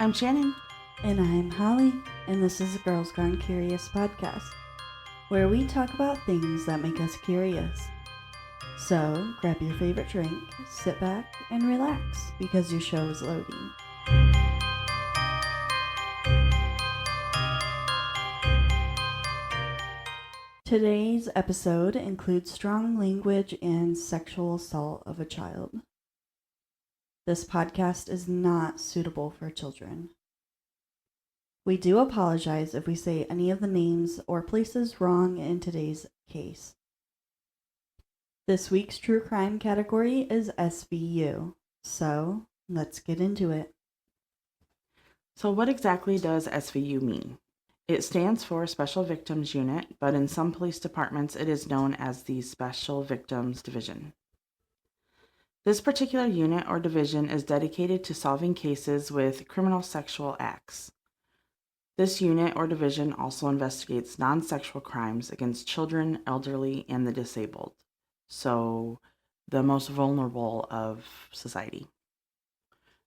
I'm Shannon. And I'm Holly, and this is a Girls Gone Curious podcast, where we talk about things that make us curious. So, grab your favorite drink, sit back, and relax, because your show is loading. Today's episode includes strong language and sexual assault of a child. This podcast is not suitable for children. We do apologize if we say any of the names or places wrong in today's case. This week's true crime category is SVU, so let's get into it. So what exactly does SVU mean? It stands for Special Victims Unit, but in some police departments it is known as the Special Victims Division. This particular unit or division is dedicated to solving cases with criminal sexual acts. This unit or division also investigates non-sexual crimes against children, elderly, and the disabled, so the most vulnerable of society.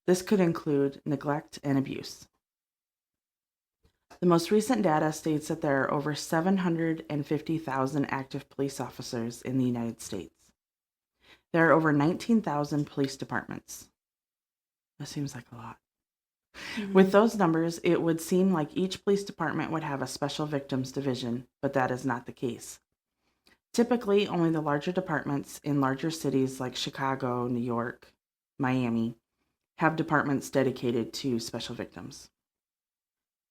This could include neglect and abuse. The most recent data states that there are over 750,000 active police officers in the United States. There are over 19,000 police departments. That seems like a lot. With those numbers, it would seem like each police department would have a special victims division, but that is not the case. Typically, only the larger departments in larger cities like Chicago, New York, Miami have departments dedicated to special victims.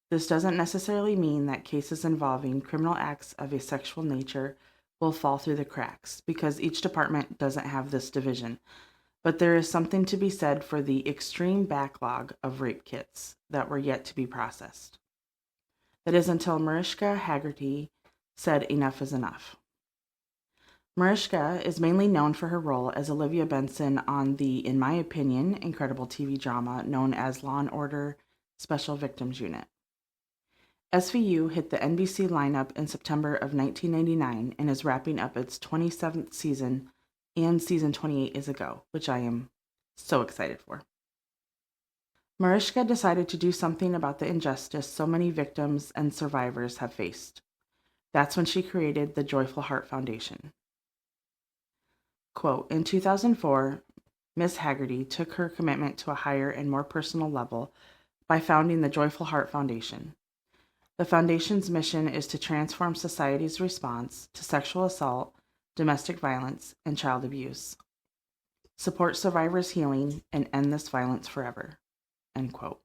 This doesn't necessarily mean that cases involving criminal acts of a sexual nature will fall through the cracks, because each department doesn't have this division. But there is something to be said for the extreme backlog of rape kits that were yet to be processed. That is until Mariska Hargitay said enough is enough. Mariska is mainly known for her role as Olivia Benson on the, in my opinion, incredible TV drama known as Law & Order Special Victims Unit. SVU hit the NBC lineup in September of 1999 and is wrapping up its 27th season, and season 28 is a go, which I am so excited for. Mariska decided to do something about the injustice so many victims and survivors have faced. That's when she created the Joyful Heart Foundation. Quote, in 2004, Ms. Hargitay took her commitment to a higher and more personal level by founding the Joyful Heart Foundation. The foundation's mission is to transform society's response to sexual assault, domestic violence, and child abuse, support survivors' healing, and end this violence forever. End quote.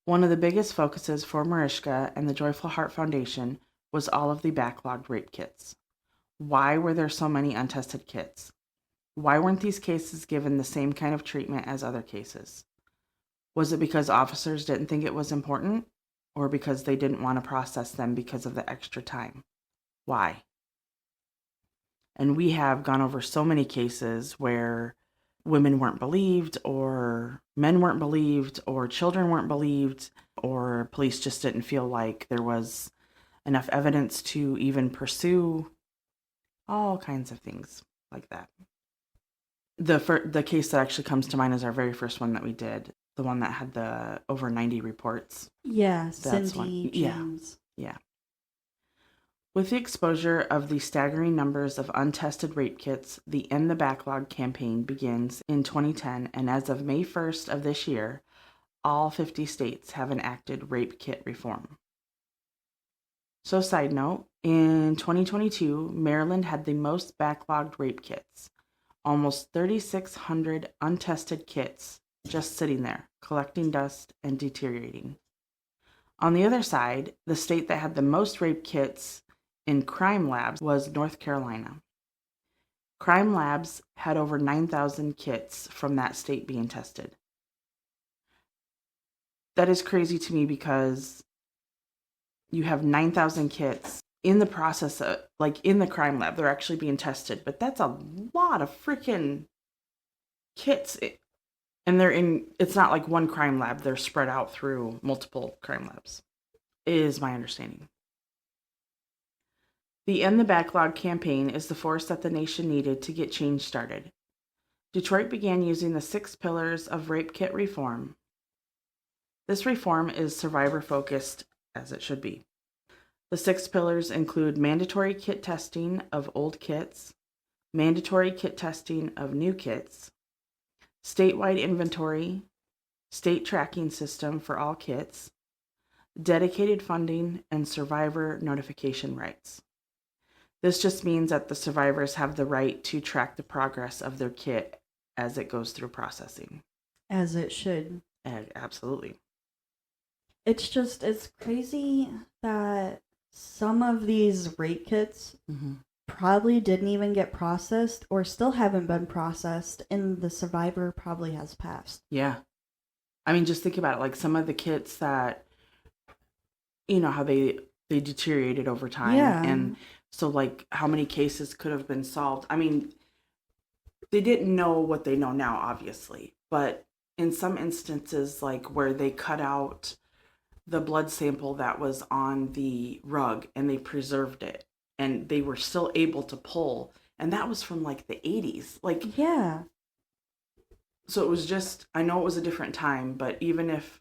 One of the biggest focuses for Mariska and the Joyful Heart Foundation was all of the backlogged rape kits. Why were there so many untested kits? Why weren't these cases given the same kind of treatment as other cases? Was it because officers didn't think it was important, or because they didn't want to process them because of the extra time? Why? And we have gone over so many cases where women weren't believed, or men weren't believed, or children weren't believed, or police just didn't feel like there was enough evidence to even pursue. All kinds of things like that. The case that actually comes to mind is our very first one that we did, the one that had the over 90 reports. Yeah, That's Cindy James. Yeah. With the exposure of the staggering numbers of untested rape kits, the End the Backlog campaign begins in 2010, and as of May 1st of this year, all 50 states have enacted rape kit reform. So, side note, in 2022, Maryland had the most backlogged rape kits, almost 3,600 untested kits just sitting there, collecting dust and deteriorating. On the other side, the state that had the most rape kits in crime labs was North Carolina. Crime labs had over 9,000 kits from that state being tested. That is crazy to me, because you have 9,000 kits in the process of, like, in the crime lab, they're actually being tested, but that's a lot of freaking kits. And it's not like one crime lab, they're spread out through multiple crime labs, is my understanding. The End the Backlog campaign is the force that the nation needed to get change started. Detroit began using the 6 pillars of rape kit reform. This reform is survivor-focused, as it should be. The 6 pillars include mandatory kit testing of old kits, mandatory kit testing of new kits, statewide inventory, state tracking system for all kits, dedicated funding, and survivor notification rights. This just means that the survivors have the right to track the progress of their kit as it goes through processing. As it should. Absolutely. It's crazy that some of these rape kits probably didn't even get processed or still haven't been processed, and the survivor probably has passed. Yeah. I mean, just think about it. Like some of the kits that, you know, how they deteriorated over time. Yeah. And so, like, how many cases could have been solved? I mean, they didn't know what they know now, obviously. But in some instances, like where they cut out the blood sample that was on the rug and they preserved it and they were still able to pull. And that was from like the 80s. Like, yeah. So it was just, I know it was a different time, but even if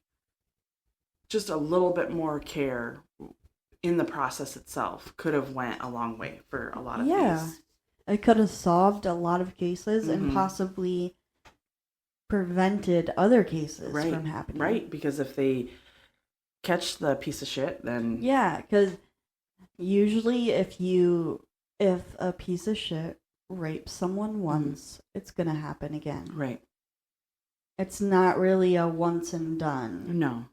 just a little bit more care in the process itself could have went a long way for a lot of these. It could have solved a lot of cases and possibly prevented other cases from happening. Right, because if they catch the piece of shit, then... Yeah, because usually if a piece of shit rapes someone once, it's going to happen again. Right. It's not really a once and done. No.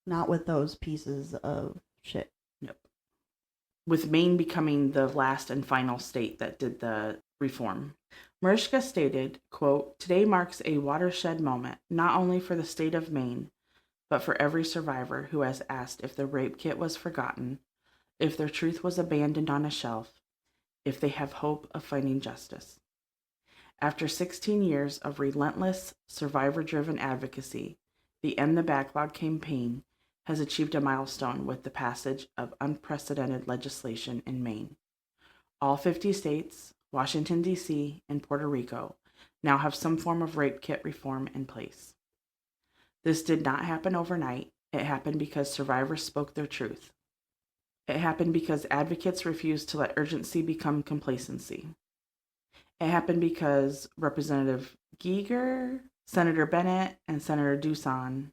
Not with those pieces of shit. Nope. With Maine becoming the last and final state that did the reform. Mariska stated, quote, "Today marks a watershed moment, not only for the state of Maine, but for every survivor who has asked if their rape kit was forgotten, if their truth was abandoned on a shelf, if they have hope of finding justice. After 16 years of relentless, survivor-driven advocacy, the End the Backlog campaign has achieved a milestone with the passage of unprecedented legislation in Maine. All 50 states, Washington, D.C., and Puerto Rico now have some form of rape kit reform in place. This did not happen overnight. It happened because survivors spoke their truth. It happened because advocates refused to let urgency become complacency. It happened because Representative Geiger, Senator Bennett, and Senator Doosan,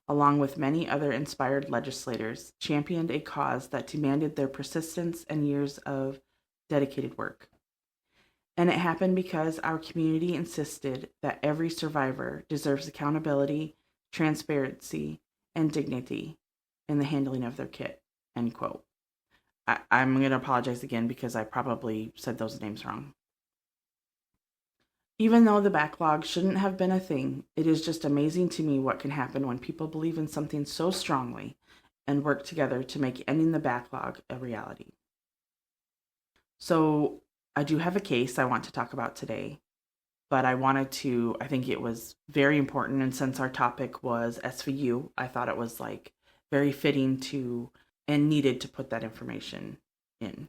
along with many other inspired legislators, championed a cause that demanded their persistence and years of dedicated work. And it happened because our community insisted that every survivor deserves accountability, transparency, and dignity in the handling of their kit, end quote. I'm going to apologize again because I probably said those names wrong. Even though the backlog shouldn't have been a thing, it is just amazing to me what can happen when people believe in something so strongly and work together to make ending the backlog a reality. So I do have a case I want to talk about today, but I think it was very important, and since our topic was SVU, I thought it was like very fitting to and needed to put that information in.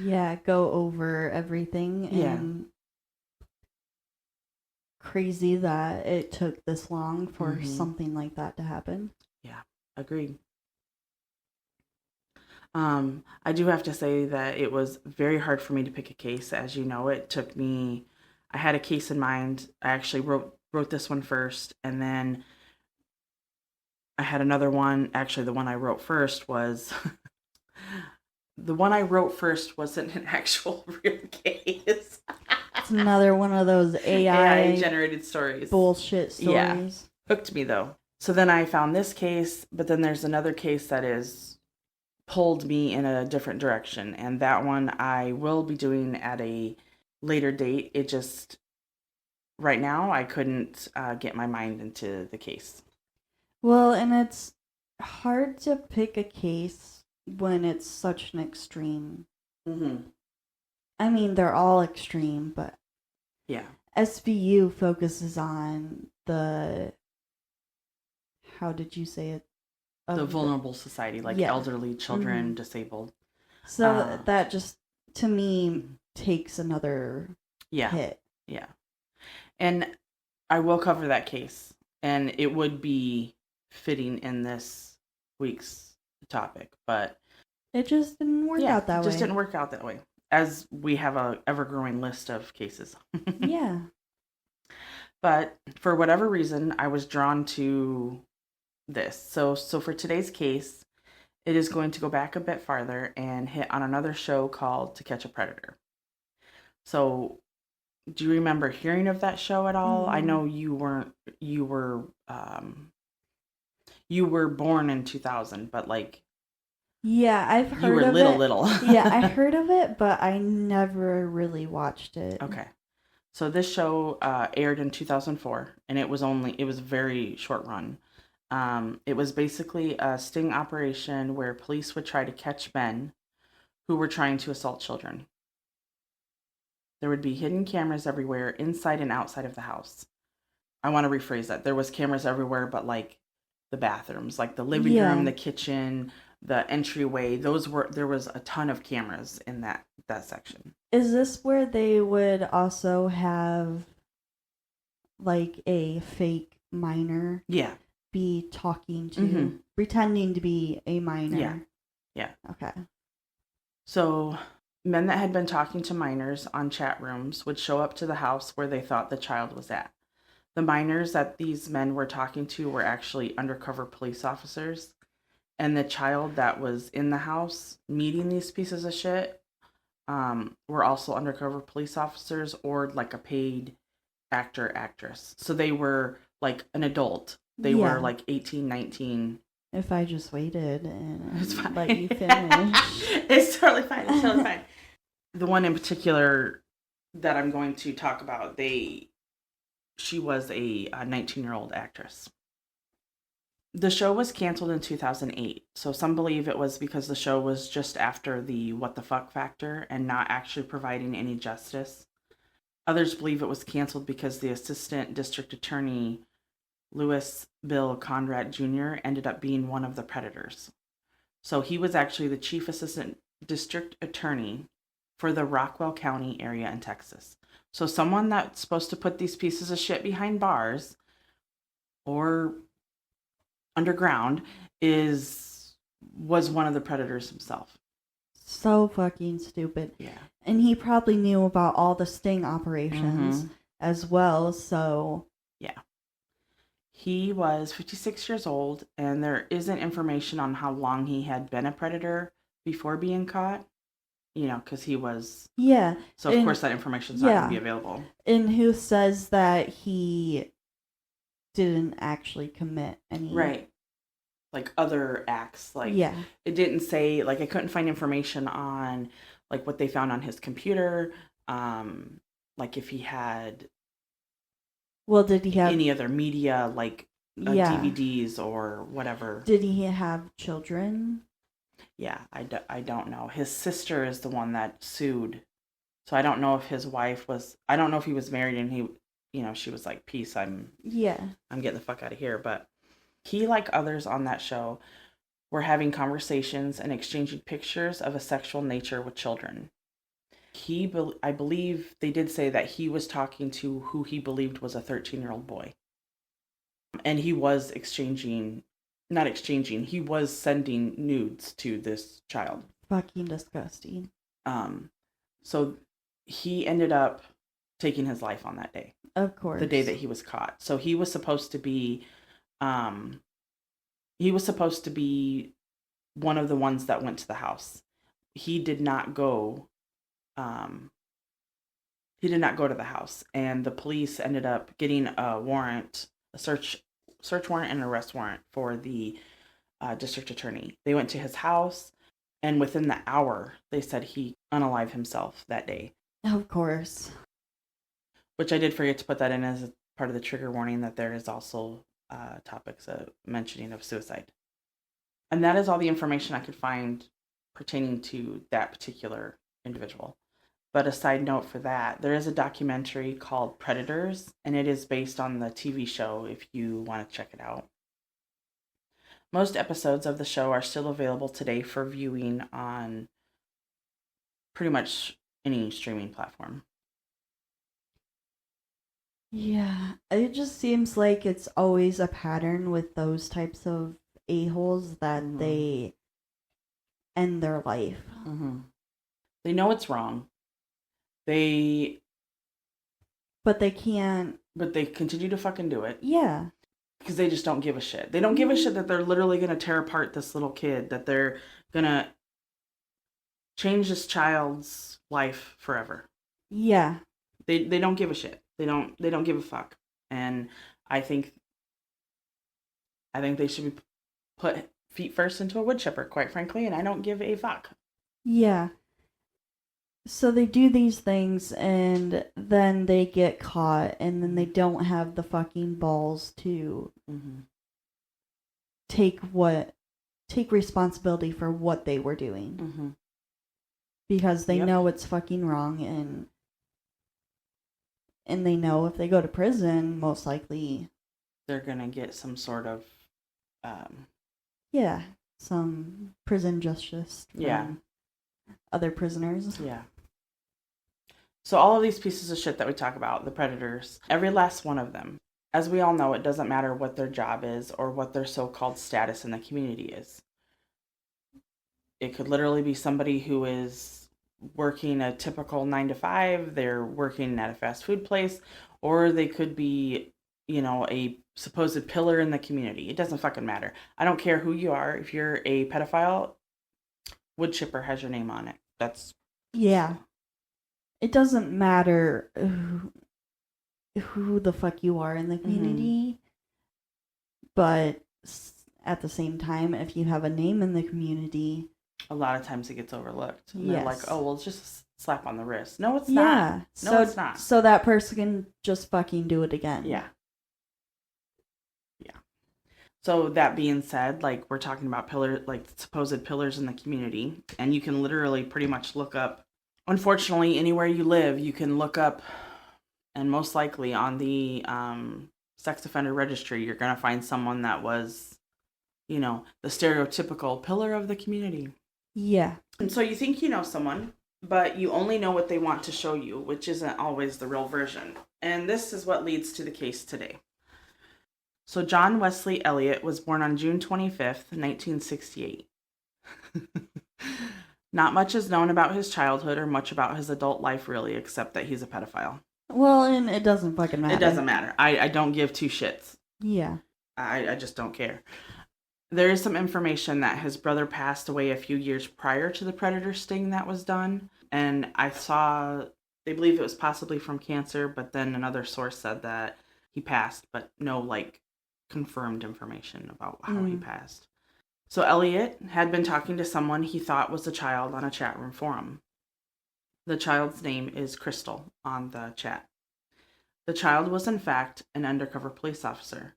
Yeah, go over everything. And crazy that it took this long for something like that to happen. Yeah, agreed. I do have to say that it was very hard for me to pick a case. As you know, it took me, I had a case in mind. I actually wrote this one first, and then I had another one. Actually, the one I wrote first wasn't an actual real case. It's another one of those AI generated stories. Bullshit stories. Yeah. Hooked me though. So then I found this case, but then there's another case that is pulled me in a different direction. And that one I will be doing at a later date. It just, right now, I couldn't get my mind into the case. Well, and it's hard to pick a case when it's such an extreme. I mean, they're all extreme, but yeah, SVU focuses on the, how did you say it? The vulnerable society, like elderly, children, disabled. So that just, to me, takes another hit. Yeah. And I will cover that case. And it would be fitting in this week's topic, but It just didn't work yeah, out that it just way. didn't work out that way, as we have a ever-growing list of cases. Yeah. But for whatever reason, I was drawn to this. So for today's case, it is going to go back a bit farther and hit on another show called To Catch a Predator. So, do you remember hearing of that show at all? I know you weren't. You were born in 2000, but like. Yeah, I've heard you were of little. Yeah, I heard of it, but I never really watched it. Okay. So this show aired in 2004, and it was a very short run. It was basically a sting operation where police would try to catch men who were trying to assault children. There would be hidden cameras everywhere, inside and outside of the house. I want to rephrase that. There was cameras everywhere, but like the bathrooms, like the living room, the kitchen, the entryway. There was a ton of cameras in that section. Is this where they would also have like a fake minor? Yeah. Be talking to, pretending to be a minor. Yeah. Okay. So men that had been talking to minors on chat rooms would show up to the house where they thought the child was at. The minors that these men were talking to were actually undercover police officers, and the child that was in the house meeting these pieces of shit were also undercover police officers or like a paid actor, actress. So they were like an adult. They were like 18, 19. If I just waited and let you finish. It's totally fine. It's totally fine. The one in particular that I'm going to talk about, she was a 19-year-old actress. The show was canceled in 2008, so some believe it was because the show was just after the what the fuck factor and not actually providing any justice. Others believe it was canceled because the assistant district attorney, Louis Bill Conrad Jr., ended up being one of the predators. So he was actually the chief assistant district attorney for the Rockwell County area in Texas. So someone that's supposed to put these pieces of shit behind bars or underground was one of the predators himself. So fucking stupid. Yeah. And he probably knew about all the sting operations as well, so... Yeah. He was 56 years old, and there isn't information on how long he had been a predator before being caught. Because he was... Yeah. So, of course, that information's not going to be available. And who says that he didn't actually commit any... Right. Like, other acts. Like, it didn't say... Like, I couldn't find information on, like, what they found on his computer. Like, if he had... Well, did he have... any other media, like DVDs or whatever. Did he have children? Yeah, I don't know. His sister is the one that sued. So I don't know if his wife was... I don't know if he was married and he... she was like, peace, I'm getting the fuck out of here. But he, like others on that show, were having conversations and exchanging pictures of a sexual nature with children. I believe they did say that he was talking to who he believed was a 13-year-old boy. And he was he was sending nudes to this child. Fucking disgusting. So he ended up taking his life on that day. Of course. The day that he was caught. So he was supposed to be one of the ones that went to the house. He did not go to the house, and the police ended up getting a warrant, a search warrant and an arrest warrant for the district attorney. They went to his house, and within the hour, they said he unalived himself that day. Of course. Which I did forget to put that in as part of the trigger warning, that there is also topics mentioning of suicide. And that is all the information I could find pertaining to that particular individual. But a side note for that, there is a documentary called Predators, and it is based on the TV show if you want to check it out. Most episodes of the show are still available today for viewing on pretty much any streaming platform. Yeah, it just seems like it's always a pattern with those types of a-holes that Mm-hmm. they end their life. Mm-hmm. They know it's wrong. They But they can't. But they continue to fucking do it. Yeah. Because they just don't give a shit. They don't give a shit that they're literally going to tear apart this little kid, that they're going to change this child's life forever. Yeah. They don't give a shit. They don't give a fuck. And I think they should be put feet first into a wood chipper, quite frankly, and I don't give a fuck. Yeah. So they do these things and then they get caught and then they don't have the fucking balls to take responsibility for what they were doing. Because they know it's fucking wrong and they know if they go to prison, most likely they're going to get some sort of some prison justice from other prisoners. Yeah. So all of these pieces of shit that we talk about, the predators, every last one of them, as we all know, it doesn't matter what their job is or what their so-called status in the community is. It could literally be somebody who is working a typical 9 to 5, they're working at a fast food place, or they could be, a supposed pillar in the community. It doesn't fucking matter. I don't care who you are. If you're a pedophile, wood chipper has your name on it. That's... Yeah. It doesn't matter who the fuck you are in the community, but at the same time, if you have a name in the community, a lot of times it gets overlooked. And they're like, oh, well, it's just a slap on the wrist. No, it's not. No, it's not. So that person can just fucking do it again. Yeah. So that being said, like, we're talking about supposed pillars in the community, and you can literally pretty much look up, unfortunately, anywhere you live, you can look up, and most likely on the sex offender registry, you're going to find someone that was, the stereotypical pillar of the community. Yeah. And so you think you know someone, but you only know what they want to show you, which isn't always the real version. And this is what leads to the case today. So John Wesley Elliott was born on June 25th, 1968. Not much is known about his childhood or much about his adult life, really, except that he's a pedophile. Well, and it doesn't fucking matter. It doesn't matter. I don't give two shits. Yeah. I just don't care. There is some information that his brother passed away a few years prior to the predator sting that was done. And they believe it was possibly from cancer, but then another source said that he passed, but no, confirmed information about how he passed. So Elliot had been talking to someone he thought was a child on a chat room forum. The child's name is Crystal on the chat. The child was in fact an undercover police officer.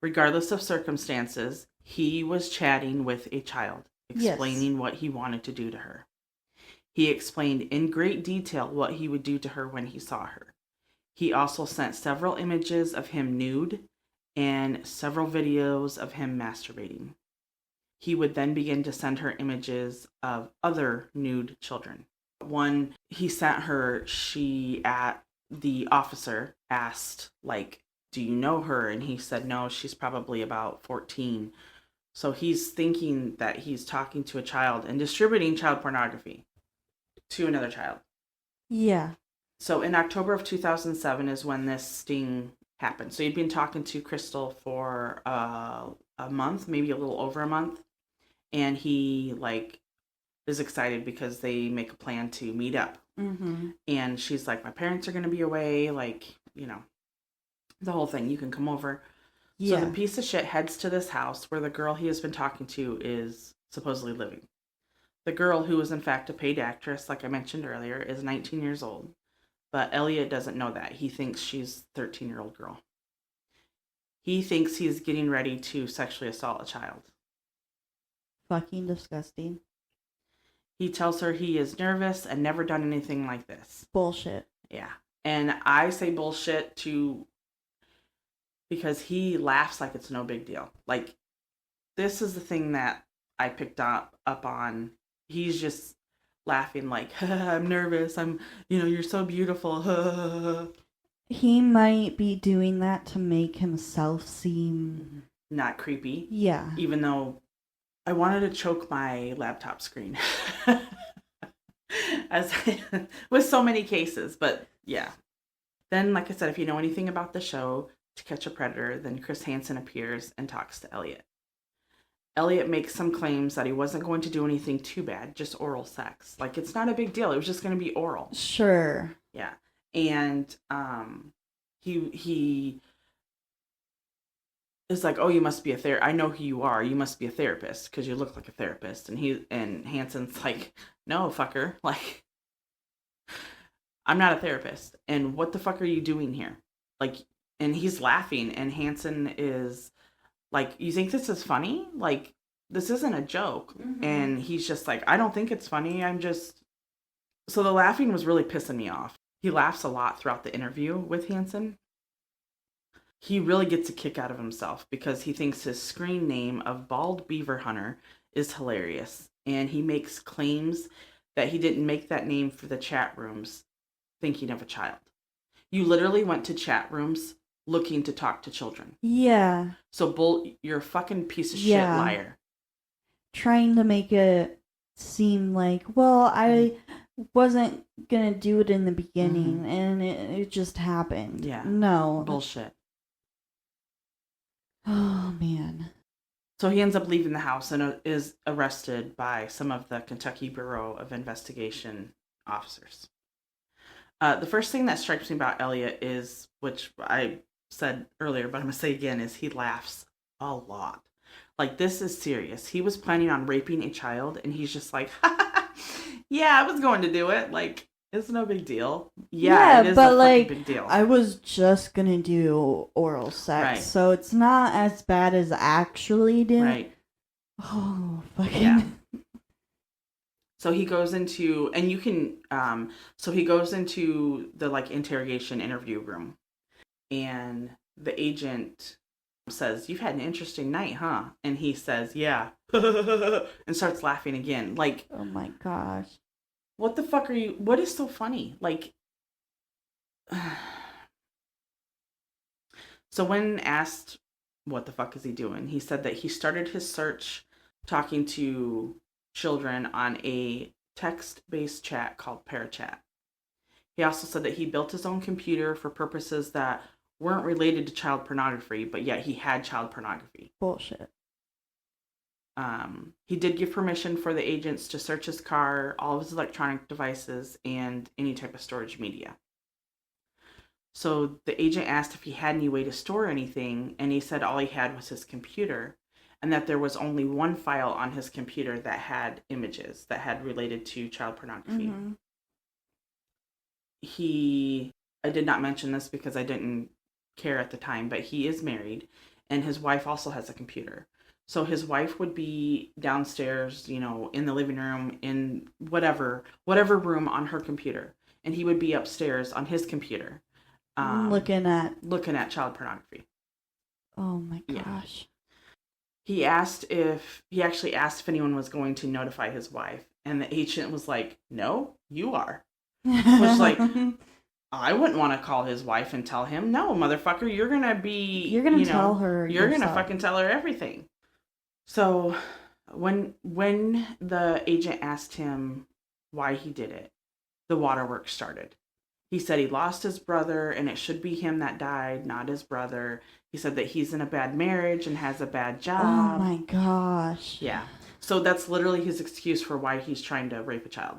Regardless of circumstances, he was chatting with a child, explaining what he wanted to do to her. He explained in great detail what he would do to her when he saw her. He also sent several images of him nude and several videos of him masturbating. He would then begin to send her images of other nude children. One he sent her, the officer asked, do you know her? And he said, no, she's probably about 14. So he's thinking that he's talking to a child and distributing child pornography to another child. Yeah. So in October of 2007 is when this sting happened. So he'd been talking to Crystal for a month, maybe a little over a month. And he is excited because they make a plan to meet up. And she's like, my parents are going to be away. The whole thing. You can come over. Yeah. So the piece of shit heads to this house where the girl he has been talking to is supposedly living. The girl, who is in fact a paid actress, like I mentioned earlier, is 19 years old. But Elliot doesn't know that. He thinks she's a 13-year-old girl. He thinks he's getting ready to sexually assault a child. Fucking disgusting. He tells her he is nervous and never done anything like this. Bullshit. Yeah. And I say bullshit because he laughs like it's no big deal. This is the thing that I picked up on. He's just laughing I'm nervous. You're so beautiful. He might be doing that to make himself seem not creepy. Yeah. Even though I wanted to choke my laptop screen. With so many cases, but yeah. Then, like I said, if you know anything about the show To Catch a Predator, then Chris Hansen appears and talks to Elliot. Elliot makes some claims that he wasn't going to do anything too bad, just oral sex. Like, it's not a big deal. It was just going to be oral. Sure. Yeah. And he is like, oh, you must be a therapist. I know who you are. You must be a therapist because you look like a therapist. And Hansen's like, no, fucker. Like, I'm not a therapist. And what the fuck are you doing here? Like, and he's laughing, and Hansen is like, you think this is funny? Like, this isn't a joke. Mm-hmm. And he's just like, I don't think it's funny. I'm just. So the laughing was really pissing me off. He laughs a lot throughout the interview with Hansen. He really gets a kick out of himself because he thinks his screen name of Bald Beaver Hunter is hilarious. And he makes claims that he didn't make that name for the chat rooms thinking of a child. You literally went to chat rooms looking to talk to children. Yeah. So, you're a fucking piece of shit liar. Trying to make it seem like, well, I wasn't going to do it in the beginning, and it just happened. Yeah. No. Bullshit. Oh, man. So he ends up leaving the house and is arrested by some of the Kentucky Bureau of Investigation officers. The first thing that strikes me about Elliot is, which I said earlier, but I'm going to say again, is he laughs a lot. Like, this is serious. He was planning on raping a child, and he's just like, yeah, I was going to do it. Like, it's no big deal. Yeah, it is but a like, big deal. I was just going to do oral sex, right. So it's not as bad as actually doing. Right. Oh, fucking. Yeah. So he goes into, and you can, so he goes into the, like, interrogation interview room. And the agent says, you've had an interesting night, huh? And he says, yeah. And starts laughing again. Like, oh my gosh. What the fuck are you, what is so funny? Like, so when asked what the fuck is he doing, he said that he started his search talking to children on a text-based chat called ParaChat. He also said that he built his own computer for purposes that weren't related to child pornography, but yet he had child pornography. Bullshit. He did give permission for the agents to search his car, all of his electronic devices, and any type of storage media. So the agent asked if he had any way to store anything, and he said all he had was his computer, and that there was only one file on his computer that had images that had related to child pornography. Mm-hmm. I did not mention this because I didn't care at the time, but he is married, and his wife also has a computer. So his wife would be downstairs, in the living room, in whatever room on her computer. And he would be upstairs on his computer. Looking at child pornography. Oh my gosh. Yeah. He actually asked if anyone was going to notify his wife. And the agent was like, no, you are. Which, like, I wouldn't want to call his wife and tell him, no, motherfucker, you're going to tell her. You're going to fucking tell her everything. So when the agent asked him why he did it, the waterworks started. He said he lost his brother and it should be him that died, not his brother. He said that he's in a bad marriage and has a bad job. Oh my gosh. Yeah. So that's literally his excuse for why he's trying to rape a child.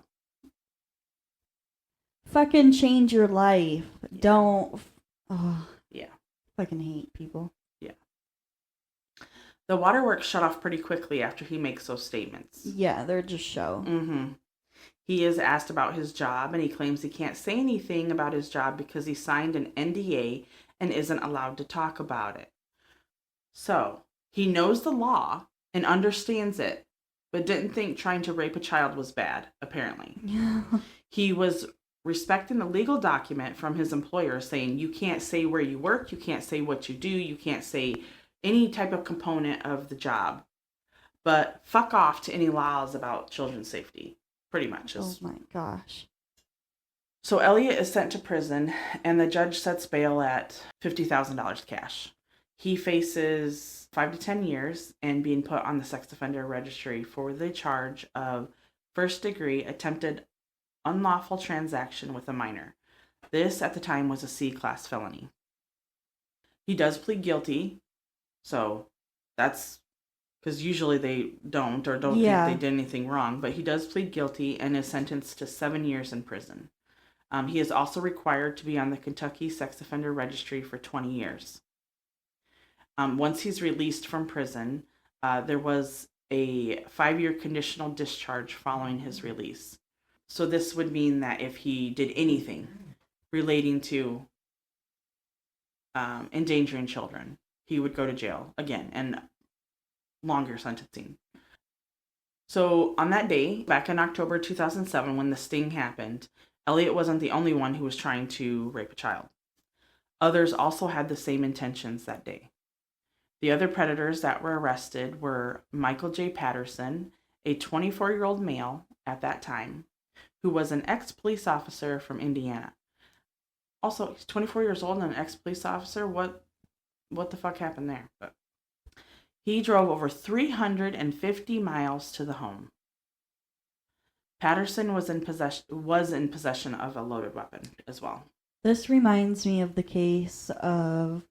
Fucking change your life. Yeah. Don't. Oh. Yeah. Fucking hate people. Yeah. The waterworks shut off pretty quickly after he makes those statements. Yeah, they're just show. Mm-hmm. He is asked about his job, and he claims he can't say anything about his job because he signed an NDA and isn't allowed to talk about it. So, he knows the law and understands it, but didn't think trying to rape a child was bad, apparently. He was respecting the legal document from his employer saying, you can't say where you work, you can't say what you do, you can't say any type of component of the job, but fuck off to any laws about children's safety, pretty much. Oh my gosh. So Elliott is sent to prison, and the judge sets bail at $50,000 cash. He faces 5 to 10 years and being put on the sex offender registry for the charge of first-degree attempted unlawful transaction with a minor. This, at the time, was a C-class felony. He does plead guilty, so that's because usually they don't or don't think they did anything wrong, but he does plead guilty and is sentenced to 7 years in prison. He is also required to be on the Kentucky Sex Offender Registry for 20 years. Once he's released from prison, there was a 5-year conditional discharge following his release. So this would mean that if he did anything relating to endangering children, he would go to jail again and longer sentencing. So on that day, back in October 2007, when the sting happened, Elliott wasn't the only one who was trying to rape a child. Others also had the same intentions that day. The other predators that were arrested were Michael J. Patterson, a 24-year-old male at that time, who was an ex-police officer from Indiana. Also, he's 24 years old and an ex-police officer. What the fuck happened there? But he drove over 350 miles to the home. Patterson was in possession of a loaded weapon as well. This reminds me of the case of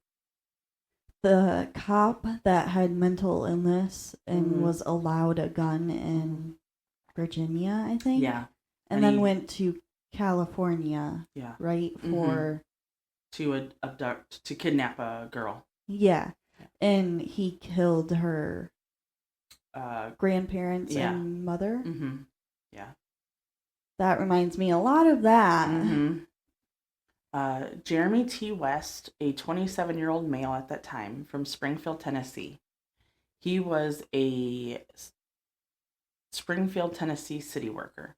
the cop that had mental illness and was allowed a gun in Virginia, I think. Yeah. And then went to California. Yeah. Right? For to kidnap a girl. Yeah. And he killed her grandparents and mother. Mm-hmm. Yeah. That reminds me a lot of that. Mm-hmm. Jeremy T. West, a 27-year-old male at that time from Springfield, Tennessee. He was a Springfield, Tennessee city worker.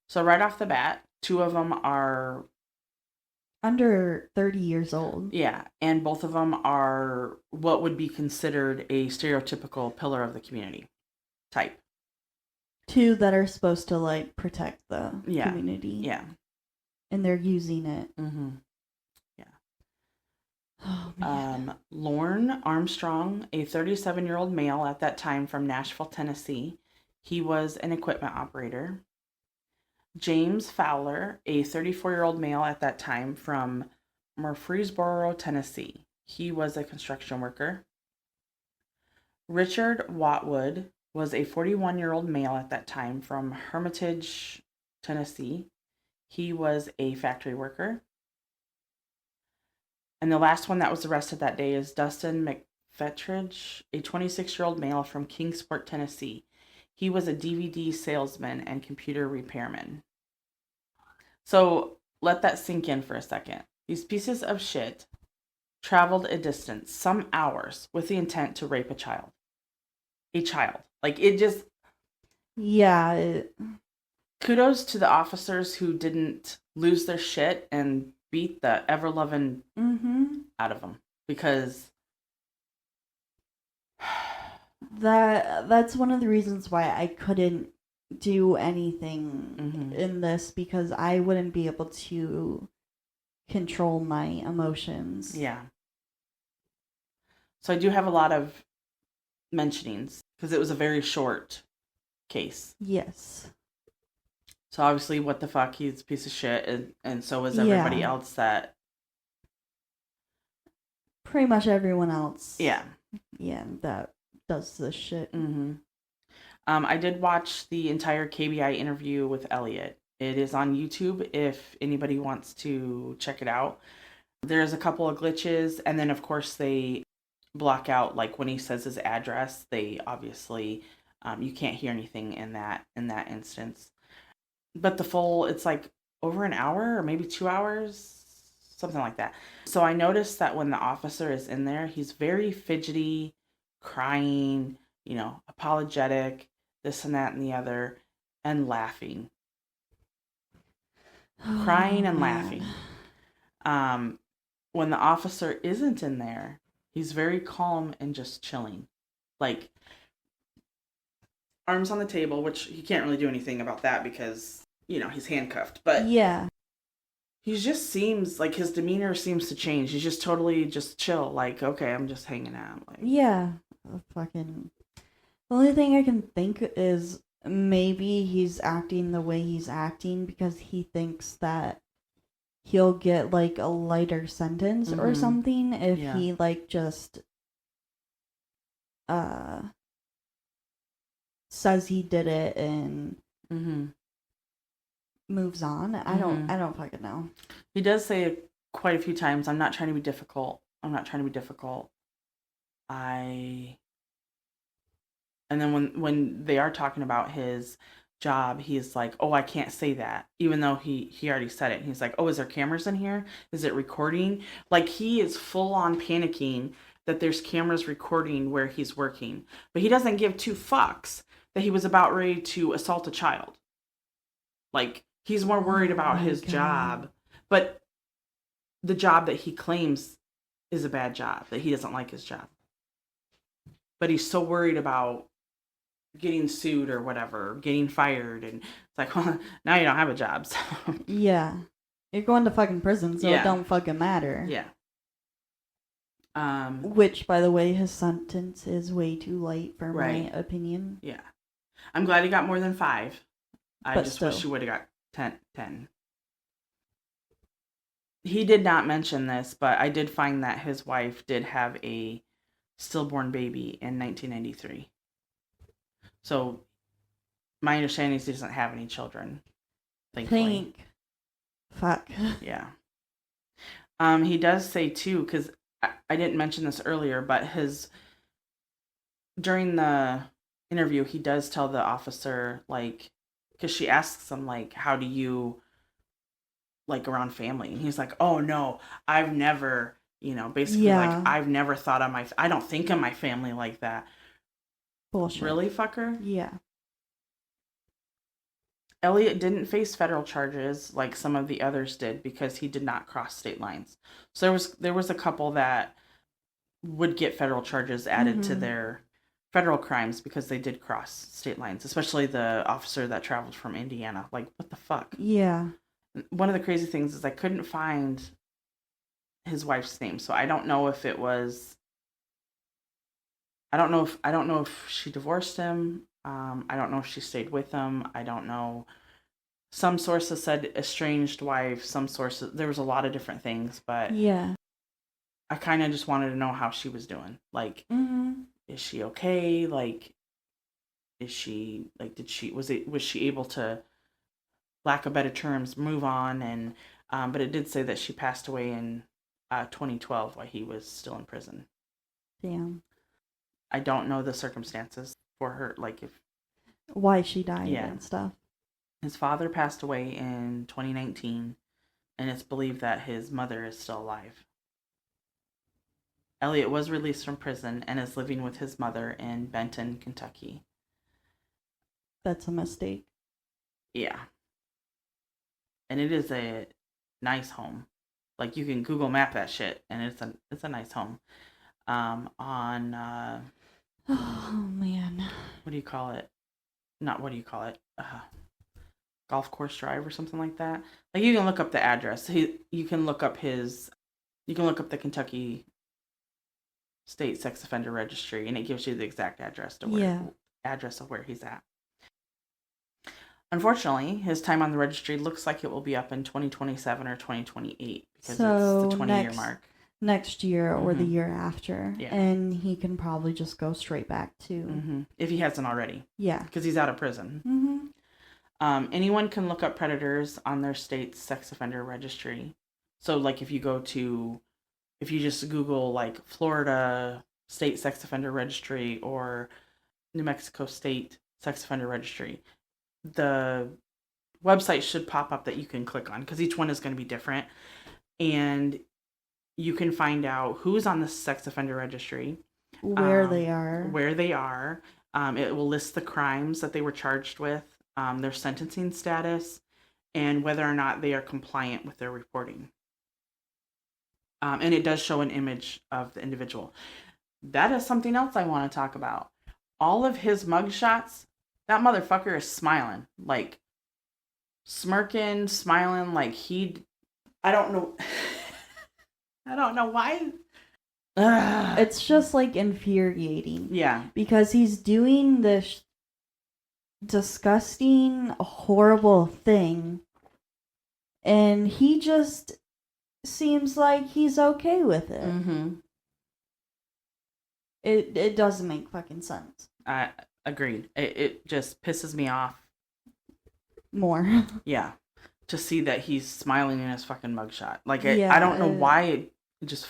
So right off the bat, 2 of them are under 30 years old. Yeah, and both of them are what would be considered a stereotypical pillar of the community type. 2 that are supposed to, like, protect the community. Yeah. And they're using it. Mm-hmm. Yeah. Oh, man. Lorne Armstrong, a 37-year-old male at that time from Nashville, Tennessee. He was an equipment operator. James Fowler, a 34-year-old male at that time from Murfreesboro, Tennessee. He was a construction worker. Richard Watwood was a 41-year-old male at that time from Hermitage, Tennessee. He was a factory worker. And the last one that was arrested that day is Dustin McFetridge, a 26-year-old male from Kingsport, Tennessee. He was a DVD salesman and computer repairman. So let that sink in for a second. These pieces of shit traveled a distance, some hours, with the intent to rape a child. A child. Like, it just... Yeah. Kudos to the officers who didn't lose their shit and beat the ever-loving out of them. Because... That's one of the reasons why I couldn't do anything in this, because I wouldn't be able to control my emotions. Yeah. So I do have a lot of mentionings because it was a very short case. Yes. So obviously, what the fuck, he's a piece of shit, and so is everybody else that... Pretty much everyone else. Yeah. Yeah, that does this shit. I did watch the entire KBI interview with Elliott. It is on YouTube if anybody wants to check it out. There's a couple of glitches, and then of course they block out, like when he says his address, they obviously you can't hear anything in that instance. But the full, it's like over an hour or maybe 2 hours, something like that. So I noticed that when the officer is in there, he's very fidgety, crying, apologetic, this and that and the other, and laughing. Crying and laughing. When the officer isn't in there, he's very calm and just chilling. Like, arms on the table, which he can't really do anything about that because, he's handcuffed. But yeah. He just seems like his demeanor seems to change. He's just totally just chill. Like, okay, I'm just hanging out. Like, Yeah. Fucking. The only thing I can think is maybe he's acting the way he's acting because he thinks that he'll get like a lighter sentence or something if he like just says he did it and moves on. I don't fucking know. He does say quite a few times, I'm not trying to be difficult. I'm not trying to be difficult. And then when they are talking about his job, he's like, oh, I can't say that, even though he already said it. And he's like, oh, is there cameras in here? Is it recording? Like, he is full on panicking that there's cameras recording where he's working. But he doesn't give two fucks that he was about ready to assault a child. Like, he's more worried about his job. But the job that he claims is a bad job, that he doesn't like his job. But he's so worried about getting sued or whatever, getting fired, and it's like, well, now you don't have a job. So. Yeah. You're going to fucking prison, so it don't fucking matter. Yeah. Which, by the way, his sentence is way too light for my opinion. Yeah. I'm glad he got more than 5. I just wish he would have got 10. He did not mention this, but I did find that his wife did have a stillborn baby in 1993. So, my understanding is he doesn't have any children. Thankfully. Fuck. Yeah. He does say, too, because I didn't mention this earlier, but during the interview, he does tell the officer, like, because she asks him, like, how do you, like, around family? And he's like, oh, no, I've never, basically, like, I've never thought of I don't think of my family like that. Bullshit. Really, fucker? Yeah. Elliott didn't face federal charges like some of the others did because he did not cross state lines. So there was a couple that would get federal charges added to their federal crimes because they did cross state lines, especially the officer that traveled from Indiana. Like, what the fuck? Yeah. One of the crazy things is I couldn't find his wife's name, so I don't know if it was. I don't know if she divorced him. I don't know if she stayed with him. I don't know. Some sources said estranged wife. Some sources, there was a lot of different things, but yeah, I kind of just wanted to know how she was doing. Like, is she okay? Like, is she like? Was she able to, lack of better terms, move on? And but it did say that she passed away in 2012 while he was still in prison. Damn. I don't know the circumstances for her, like why she died and stuff. His father passed away in 2019, and it's believed that his mother is still alive. Elliott was released from prison and is living with his mother in Benton, Kentucky. That's a mistake. Yeah. And it is a nice home. Like, you can Google map that shit, and it's a nice home. Oh, man. What do you call it? Not what do you call it? Golf course drive or something like that. Like, you can look up the address. You can look up the Kentucky State Sex Offender Registry, and it gives you the exact address of where he's at. Unfortunately, his time on the registry looks like it will be up in 2027 or 2028 because it's the 20-year mark. Next year or the year after. Yeah. And he can probably just go straight back to... If he hasn't already. Yeah. Because he's out of prison. Anyone can look up predators on their state's sex offender registry. So, like, if you just Google, like, Florida State Sex Offender Registry or New Mexico State Sex Offender Registry, the website should pop up that you can click on because each one is going to be different. And you can find out who's on the sex offender registry. Where they are. It will list the crimes that they were charged with, their sentencing status, and whether or not they are compliant with their reporting. And it does show an image of the individual. That is something else I want to talk about. All of his mugshots, that motherfucker is smiling. Like, smirking, smiling, like he I don't know. I don't know why. Ugh. It's just like infuriating. Yeah. Because he's doing this disgusting, horrible thing, and he just seems like he's okay with it. Mm-hmm. It doesn't make fucking sense. I agreed. It just pisses me off. More. Yeah. To see that he's smiling in his fucking mugshot. Like, Yeah, I don't know why it just...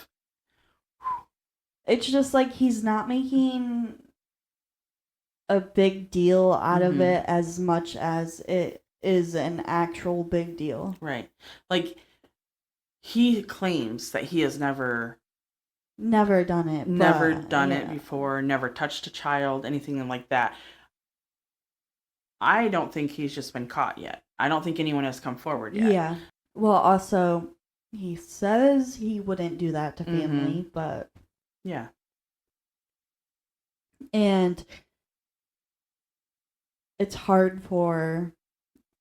It's just like he's not making a big deal out of it as much as it is an actual big deal. Right. Like, he claims that he has never done it. Never done it before, never touched a child, anything like that. I don't think he's just been caught yet. I don't think anyone has come forward yet. Yeah. Well, also, he says he wouldn't do that to family, but... Yeah. And it's hard for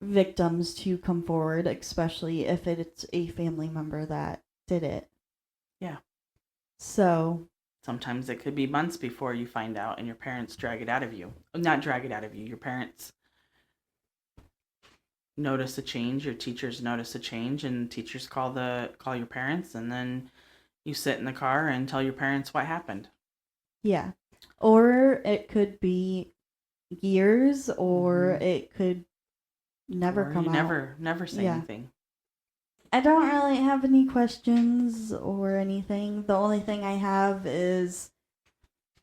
victims to come forward, especially if it's a family member that did it. Yeah. So... Sometimes it could be months before you find out and your parents drag it out of you. Not drag it out of you. Your parents notice a change, your teachers notice a change, and teachers call your parents, and then you sit in the car and tell your parents what happened. Yeah. Or it could be years, or it could never come out. Never say anything. I don't really have any questions or anything. The only thing I have is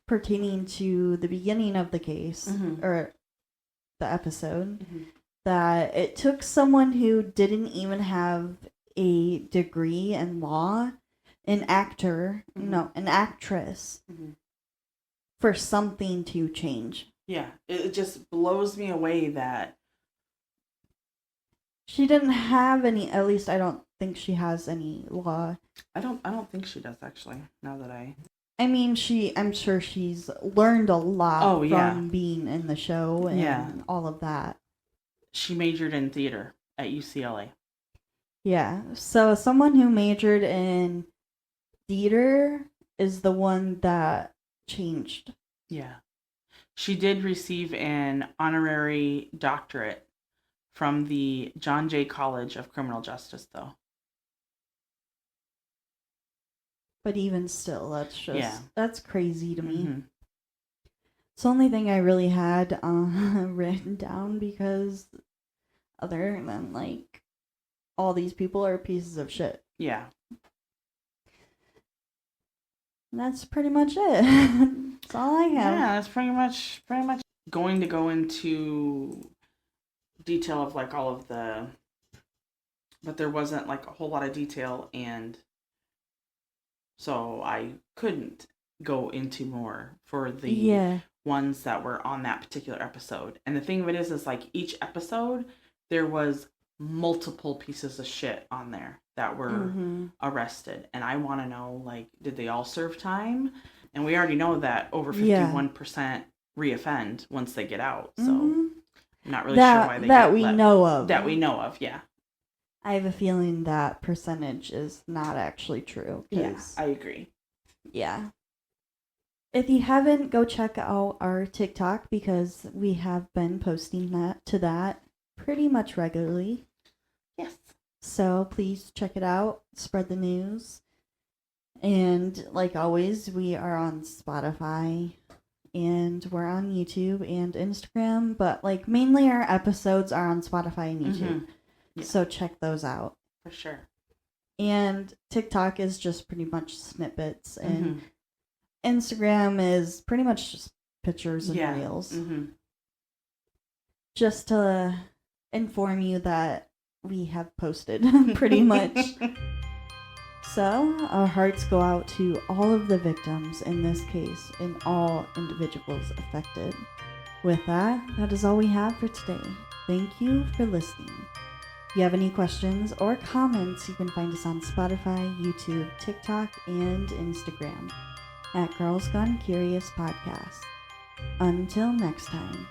pertaining to the beginning of the case, or the episode, that it took someone who didn't even have a degree in law, an actress, for something to change. Yeah, it just blows me away that she didn't have any. At least I don't think she has any law. I don't think she does, actually. Now that I mean, I'm sure she's learned a lot from being in the show and all of that. She majored in theater at UCLA. Yeah, so someone who majored in theater is the one that changed. Yeah. She did receive an honorary doctorate from the John Jay College of Criminal Justice, though. But even still, that's crazy to me. It's the only thing I really had written down, because other than, like, all these people are pieces of shit. Yeah. And that's pretty much it. That's all I have. Yeah, that's pretty much going to go into detail of, like, all of the... But there wasn't, like, a whole lot of detail, and so I couldn't go into more for the ones that were on that particular episode. And the thing of it is like, each episode, there was multiple pieces of shit on there that were arrested. And I want to know, like, did they all serve time? And we already know that over 51% reoffend once they get out. So I'm not really sure why they that we know of. That we know of, yeah. I have a feeling that percentage is not actually true. Yeah, I agree. Yeah. If you haven't, go check out our TikTok, because we have been posting that pretty much regularly. Yes. So please check it out. Spread the news. And like always, we are on Spotify, and we're on YouTube and Instagram, but like mainly our episodes are on Spotify and YouTube. Yeah. So check those out. For sure. And TikTok is just pretty much snippets, and Instagram is pretty much just pictures and reels. Just to inform you that we have posted pretty much. So, our hearts go out to all of the victims in this case and all individuals affected. With that is all we have for today. Thank you for listening. If you have any questions or comments, you can find us on Spotify, YouTube, TikTok, and Instagram at Girls Gone Curious Podcast. Until next time.